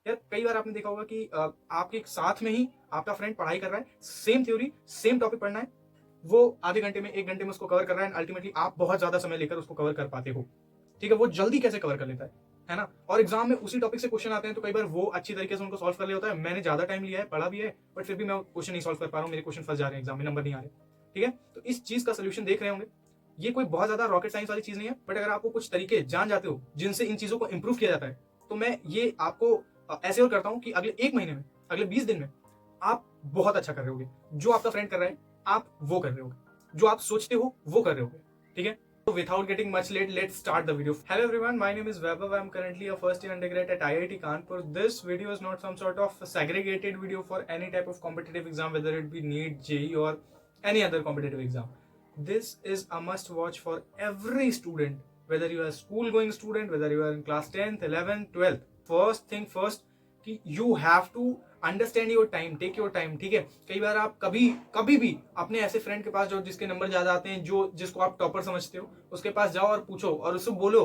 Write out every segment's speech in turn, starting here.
यार कई बार आपने देखा होगा कि आपके साथ में ही आपका फ्रेंड पढ़ाई कर रहा है, सेम थ्योरी सेम टॉपिक पढ़ना है, वो आधे घंटे में 1 घंटे में उसको कवर कर रहा है, अल्टीमेटली आप बहुत ज्यादा समय लेकर उसको कवर कर पाते हो। ठीक है, वो जल्दी कैसे कवर कर लेता है ना। और एग्जाम में उसी टॉपिक से क्वेश्चन आते हैं तो कई बार वो अच्छी तरीके से उनको सॉल्व कर लिया होता है, मैंने ज्यादा टाइम लिया है, पढ़ा भी है, बट फिर भी मैं क्वेश्चन नहीं सॉल्व कर पा रहा हूँ, मेरे क्वेश्चन फंस जा रहे हैं, एग्जाम में नंबर नहीं आ रहे। ठीक है, तो इस चीज का सोल्यूशन देख रहे होंगे। ये कोई बहुत ज्यादा रॉकेट साइंस वाली चीज नहीं है, बट अगर आपको कुछ तरीके जान जाते हो जिनसे इन चीजों को इंप्रूव किया जाता है, तो मैं ये आपको ऐसे और करता हूँ कि अगले 1 महीने में, अगले 20 दिन में आप बहुत अच्छा कर रहे होगे। जो आपका फ्रेंड कर रहा है आप वो कर रहे होगे, जो आप सोचते हो वो कर रहे होगे। ठीक है, so without getting much late, let's start the video. Hello everyone, my name is Vaibhav. I'm currently a first year undergrad at IIT Kanpur. This video is not some sort of segregated video for any type of competitive exam, whether it be NEET, JEE or any other competitive exam. This is a must watch for every student, whether you are a school going student, whether you are in class 10th, 11th, 12th. First thing first, कि you have to understand your time, take your time. ठीक है, कई बार आप कभी कभी भी अपने ऐसे फ्रेंड के पास जाओ जिसके नंबर ज्यादा आते हैं, जो जिसको आप टॉपर समझते हो, उसके पास जाओ और पूछो और उससे बोलो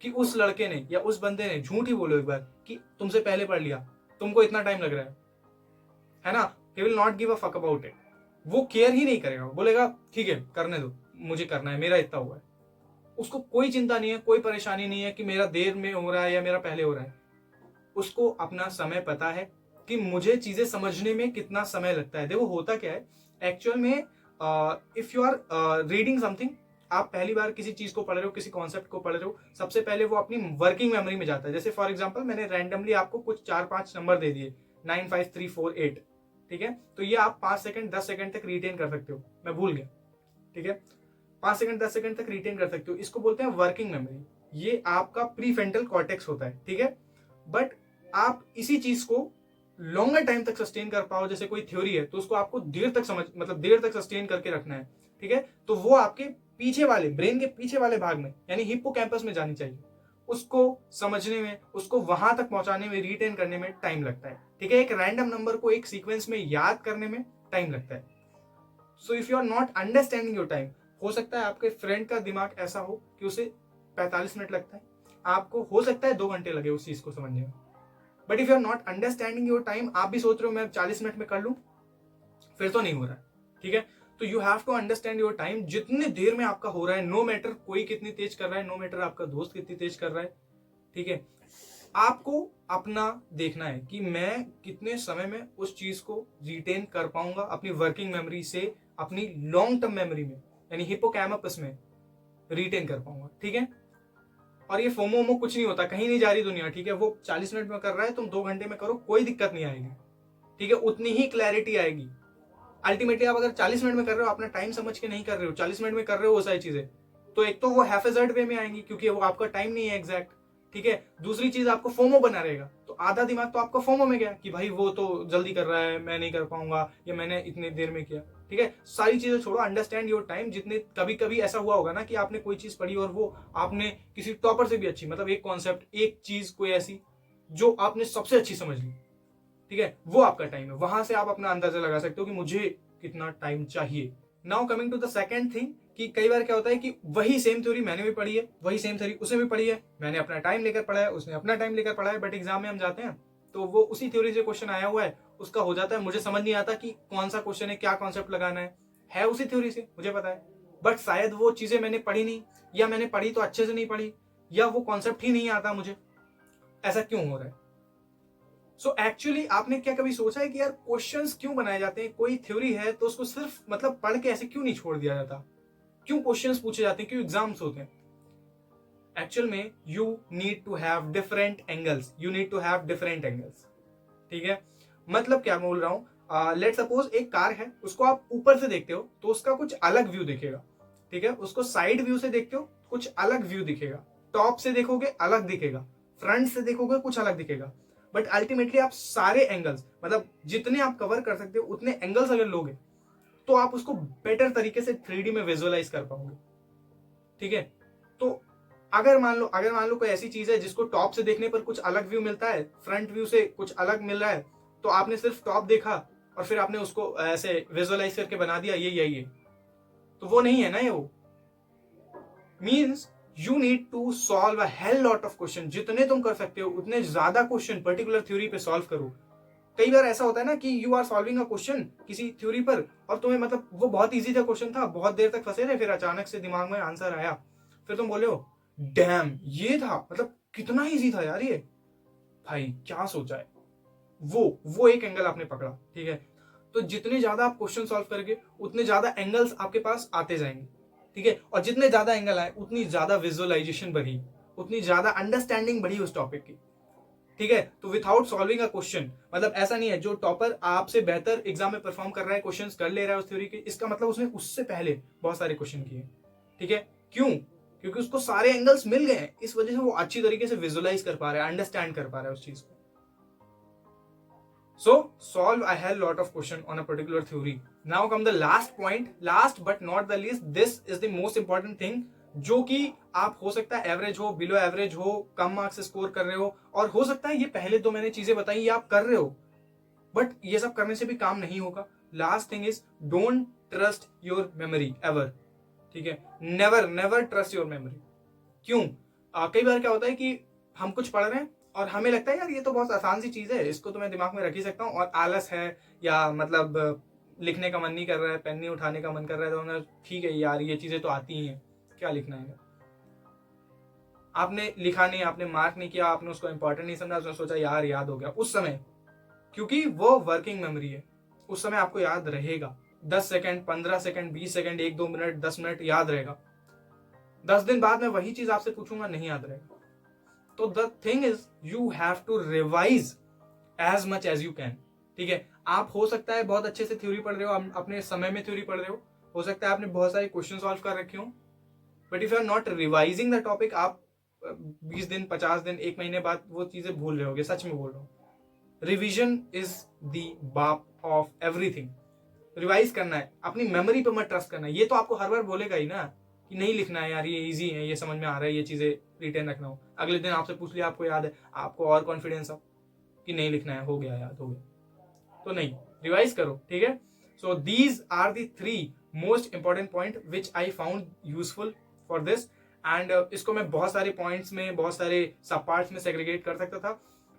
कि उस लड़के ने या उस बंदे ने, झूठ ही बोलो एक बार कि तुमसे पहले पढ़ लिया, तुमको इतना टाइम लग रहा है ना। He will not give a fuck about it, वो केयर ही नहीं करेगा, बोलेगा ठीक है करने दो, मुझे करना है, मेरा इतना हुआ है। उसको कोई चिंता नहीं है, कोई परेशानी नहीं है कि मेरा देर में हो रहा है या मेरा पहले हो रहा है। उसको अपना समय पता है कि मुझे चीजें समझने में कितना समय लगता है। देखो होता क्या है एक्चुअल में, if you are reading something, आप पहली बार किसी चीज को पढ़ रहे हो, किसी कॉन्सेप्ट को पढ़ रहे हो, सबसे पहले वो अपनी वर्किंग मेमोरी में जाता है। जैसे फॉर एग्जांपल मैंने रैंडमली आपको कुछ 4-5 नंबर दे दिए, 9, 5, 3, 4, 8। ठीक है, तो ये आप 5 सेकंड 10 सेकंड तक रिटेन कर सकते हो, मैं भूल गया। ठीक है, 5 सेकंड 10 सेकंड तक रिटेन कर सकते हो, इसको बोलते हैं वर्किंग मेमोरी। ये आपका प्रीफ्रंटल कॉर्टेक्स होता है। ठीक है, बट आप इसी चीज को लॉन्गर टाइम तक सस्टेन कर पाओ, जैसे कोई थ्योरी है तो उसको आपको देर तक समझ, मतलब देर तक सस्टेन करके रखना है। ठीक है, तो वो आपके पीछे वाले ब्रेन के पीछे वाले भाग में यानी हिप्पोकैम्पस में जानी चाहिए। उसको समझने में, उसको वहां तक पहुंचाने में, रिटेन करने में टाइम लगता है। ठीक है, एक रैंडम नंबर को एक सीक्वेंस में याद करने में टाइम लगता है। So if you are not understanding your time, हो सकता है आपके फ्रेंड का दिमाग ऐसा हो कि उसे 45 मिनट लगता है, आपको हो सकता है 2 घंटे लगे उस चीज को समझने में। But if you are not understanding your time, आप भी सोच रहे हो मैं 40 मिनट में कर लूं, फिर तो नहीं हो रहा है। ठीक है, तो you have to understand your time, जितने देर में आपका हो रहा है, नो मैटर कोई कितनी तेज कर रहा है, नो मैटर आपका दोस्त कितनी तेज कर रहा है। ठीक है, आपको अपना देखना है कि मैं कितने समय में उस चीज को रिटेन कर पाऊंगा अपनी वर्किंग मेमोरी से, अपनी लॉन्ग टर्म मेमोरी में यानी हिप्पोकैम्पस में रिटेन कर पाऊंगा। ठीक है, और ये फोमो वोमो कुछ नहीं होता, कहीं नहीं जा रही दुनिया। ठीक है, वो 40 मिनट में कर रहा है, तुम 2 घंटे में करो, कोई दिक्कत नहीं आएगी। ठीक है, उतनी ही क्लैरिटी आएगी। अल्टीमेटली आप अगर 40 मिनट में कर रहे हो, अपना टाइम समझ के नहीं कर रहे हो, 40 मिनट में कर रहे हो वो सारी चीजें, तो एक तो वो हैफेजर्ड वे में आएंगी क्योंकि वो आपका टाइम नहीं है एग्जैक्ट। ठीक है, दूसरी चीज आपको फोमो बना रहेगा, तो आधा दिमाग तो आपका फोमो में गया कि भाई वो तो जल्दी कर रहा है, मैं नहीं कर पाऊंगा, या मैंने इतनी देर में किया। ठीक है, सारी चीजें छोड़ो, अंडरस्टैंड योर टाइम। जितने कभी कभी ऐसा हुआ होगा ना कि आपने कोई चीज पढ़ी और वो आपने किसी टॉपर से भी अच्छी, मतलब एक कॉन्सेप्ट, एक चीज कोई ऐसी जो आपने सबसे अच्छी समझ ली, ठीक है, वो आपका टाइम है। वहां से आप अपना अंदाजा लगा सकते हो कि मुझे कितना टाइम चाहिए। Now coming to the second thing, कि कई बार क्या होता है कि वही सेम थ्योरी मैंने भी पढ़ी है, वही सेम थ्योरी उसने भी पढ़ी है, मैंने अपना टाइम लेकर पढ़ा है, उसने अपना टाइम लेकर पढ़ा है, बट एग्जाम में हम जाते हैं तो वो उसी थ्योरी से क्वेश्चन आया हुआ है, उसका हो जाता है, मुझे समझ नहीं आता कि कौन सा क्वेश्चन है, क्या कॉन्सेप्ट लगाना है उसी थ्योरी से, मुझे पता है, बट शायद वो चीजें मैंने पढ़ी नहीं, या मैंने पढ़ी तो अच्छे से नहीं पढ़ी, या वो कॉन्सेप्ट ही नहीं आता मुझे। ऐसा क्यों हो रहा है? सो एक्चुअली आपने क्या कभी सोचा है कि यार क्वेश्चंस क्यों बनाए जाते हैं? कोई थ्योरी है तो उसको सिर्फ मतलब पढ़ के ऐसे क्यों नहीं छोड़ दिया जाता? क्यों क्वेश्चंस पूछे जाते हैं, क्यों एग्जाम्स होते हैं? एक्चुअल में you need to have different angles, you need to have different angles. ठीक है, मतलब क्या बोल रहा हूं, लेट सपोज एक कार है, उसको आप ऊपर से देखते हो तो उसका कुछ अलग व्यू दिखेगा। ठीक है, उसको साइड व्यू से देखते हो कुछ अलग व्यू दिखेगा, टॉप से देखोगे अलग दिखेगा, फ्रंट से देखोगे कुछ अलग दिखेगा। बट अल्टीमेटली आप सारे एंगल्स, मतलब जितने आप कवर कर सकते हो उतने एंगल्स अगर लोगे तो आप उसको बेटर तरीके से 3D में विजुअलाइज कर पाओगे। ठीक है, तो अगर मान लो कोई ऐसी चीज है जिसको टॉप से देखने पर कुछ अलग व्यू मिलता है, फ्रंट व्यू से कुछ अलग मिल रहा है, तो आपने सिर्फ टॉप देखा और फिर आपने उसको ऐसे विजुअलाइज करके बना दिया ये यही है, तो वो नहीं है ना। ये वो means you need to solve a hell lot of question, जितने तुम कर सकते हो उतने ज्यादा क्वेश्चन पर्टिकुलर थ्योरी पे सॉल्व करो। कई बार ऐसा होता है ना कि you are solving a question किसी थ्योरी पर, और तुम्हें मतलब वो बहुत इजी था क्वेश्चन था, बहुत देर तक फंसे रहे, फिर अचानक से दिमाग में आंसर आया, फिर तुम बोले हो डैम ये था, मतलब कितना इजी था यार ये, भाई क्या सोचा है। वो एक एंगल आपने पकड़ा, ठीक है। तो जितने ज्यादा आप क्वेश्चन सॉल्व करेंगे उतने ज्यादा एंगल्स आपके पास आते जाएंगे, ठीक है। और जितने ज्यादा एंगल आए उतनी ज्यादा विजुअलाइजेशन बढ़ी, उतनी ज्यादा अंडरस्टैंडिंग बढ़ी उस टॉपिक की, ठीक है। तो विदाउट सॉल्विंग अ क्वेश्चन, मतलब ऐसा नहीं है जो टॉपर आपसे बेहतर एग्जाम में परफॉर्म कर रहा है, क्वेश्चंस कर ले रहा है उस थ्योरी के, इसका मतलब उसने उससे पहले बहुत सारे क्वेश्चन किए, ठीक है। क्यों? क्योंकि उसको सारे एंगल्स मिल गए हैं, इस वजह से वो अच्छी तरीके से विजुअलाइज कर पा रहा है, अंडरस्टैंड कर पा रहा है उस चीज को। So solve a hell lot of question on a particular theory. Now come the last point, last but not the least, this is the most important thing, जो कि आप हो सकता है एवरेज हो, बिलो एवरेज हो, कम मार्क्स स्कोर कर रहे हो, और हो सकता है ये पहले दो मैंने चीजें बताई ये आप कर रहे हो, बट ये सब करने से भी काम नहीं होगा। Last thing is don't trust your memory ever, ठीक है। Never never trust your memory. क्यों? कई बार क्या होता है कि हम कुछ पढ़ रहे हैं और हमें लगता है यार ये तो बहुत आसान सी चीज है, इसको तो मैं दिमाग में रख ही सकता हूँ, और आलस है या मतलब लिखने का मन नहीं कर रहा है, पेन नहीं उठाने का मन कर रहा है, तो हमने ठीक है यार ये चीजें तो आती ही हैं, क्या लिखना है। आपने लिखा नहीं, आपने मार्क नहीं किया, आपने उसको इंपॉर्टेंट नहीं समझा, उसने सोचा यार याद हो गया उस समय, क्योंकि वो वर्किंग मेमोरी है, उस समय आपको याद रहेगा, 10 second, 15 second, 20 second, 1-2 minute, 10 minute याद रहेगा। 10 दिन बाद मैं वही चीज आपसे पूछूंगा, नहीं याद रहेगा। तो the thing is you have to revise as much as you can, ठीक है। आप हो सकता है बहुत अच्छे से थ्योरी पढ़ रहे हो, अपने समय में थ्योरी पढ़ रहे हो सकता है आपने बहुत सारे क्वेश्चन सॉल्व कर रखे हो, but if you are not revising the topic, आप 20 दिन, 50 दिन, 1 महीने बाद वो चीजें भूल रहे होगे, सच में बोल रहा हूँ। रिविजन इज द बाप ऑफ एवरीथिंग। रिवाइज करना है, अपनी मेमोरी पे मत ट्रस्ट करना है, ये तो आपको हर बार बोलेगा ही ना कि नहीं लिखना है यार, ये इजी है, ये समझ में आ रहा है, ये चीजें रिटेन रखना हो, अगले दिन आपसे पूछ लिया आपको याद है, आपको और कॉन्फिडेंस हो कि नहीं लिखना है, हो गया याद, हो गया। तो नहीं, रिवाइज करो, ठीक है। So these are the 3 most important point which I found useful for this, and इसको मैं बहुत सारे पॉइंट्स में, बहुत सारे सब पार्ट्स में सेग्रीगेट कर सकता था,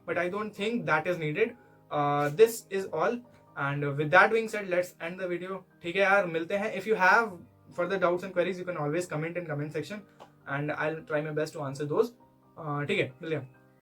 but I don't think that is needed. This is all, and with that being said, let's end the video, ठीक है यार, मिलते हैं। if you have further doubts and queries you can always comment in comment section and I'll try my best to answer those, ठीक है, मिलते हैं।